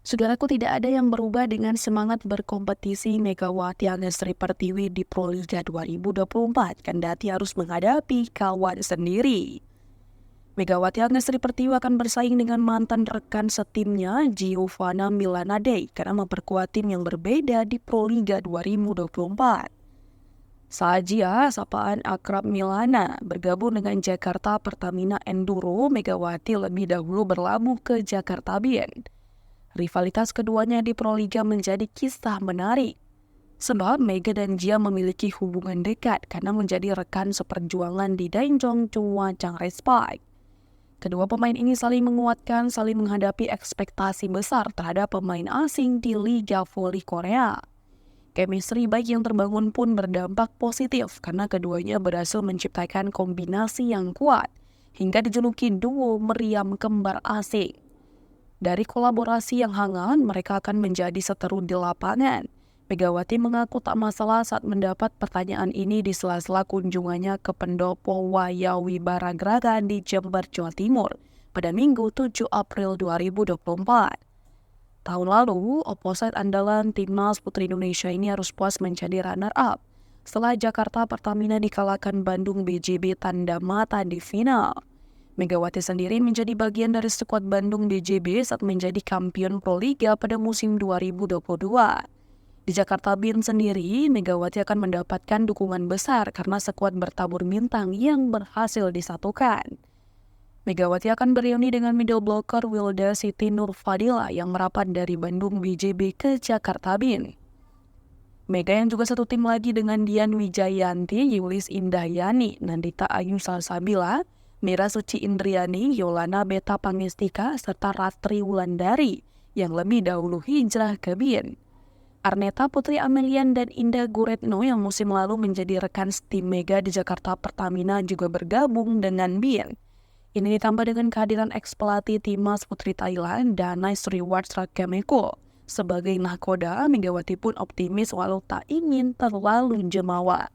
Saudaraku, tidak ada yang berubah dengan semangat berkompetisi Megawati Agastri Pertiwi di Proliga 2024, kendati harus menghadapi kawan sendiri. Megawati Agastri Pertiwi akan bersaing dengan mantan rekan setimnya Giovanna Milanade karena memperkuat tim yang berbeda di Proliga 2024. Saja sapaan akrab Milana bergabung dengan Jakarta Pertamina Enduro, Megawati lebih dahulu berlabuh ke Jakarta Bin. Rivalitas keduanya di Proliga menjadi kisah menarik. Sebab Mega dan Jia memiliki hubungan dekat karena menjadi rekan seperjuangan di Dainjong Chuwachang Race Park. Kedua pemain ini saling menguatkan, saling menghadapi ekspektasi besar terhadap pemain asing di Liga Voli Korea. Chemistry baik yang terbangun pun berdampak positif karena keduanya berhasil menciptakan kombinasi yang kuat hingga dijuluki duo meriam kembar asing. Dari kolaborasi yang hangat, mereka akan menjadi seteru di lapangan. Megawati mengaku tak masalah saat mendapat pertanyaan ini di sela-sela kunjungannya ke Pendopo Wayawi Baragraga di Jember, Jawa Timur pada Minggu 7 April 2024. Tahun lalu, opposite andalan timnas putri Indonesia ini harus puas menjadi runner-up setelah Jakarta Pertamina dikalahkan Bandung BJB tanda mata di final. Megawati sendiri menjadi bagian dari skuad Bandung BJB saat menjadi kampion Proliga pada musim 2022. Di Jakarta Bin sendiri, Megawati akan mendapatkan dukungan besar karena skuad bertabur bintang yang berhasil disatukan. Megawati akan bereuni dengan middle blocker Wilda Siti Nurfadila yang merapat dari Bandung BJB ke Jakarta Bin. Mega yang juga satu tim lagi dengan Dian Wijayanti, Yulis Indahyani, Nandita Ayu Salsabila, Mira Suci Indriani, Yolana Beta Pangestika, serta Ratri Wulandari yang lebih dahulu hijrah ke Bin. Arneta Putri Amelian dan Indah Guretno yang musim lalu menjadi rekan tim Mega di Jakarta Pertamina juga bergabung dengan Bin. Ini ditambah dengan kehadiran ex-pelatih timnas putri Thailand, Danai Sriwatsrakemeko. Sebagai nahkoda, Megawati pun optimis walau tak ingin terlalu jemawa.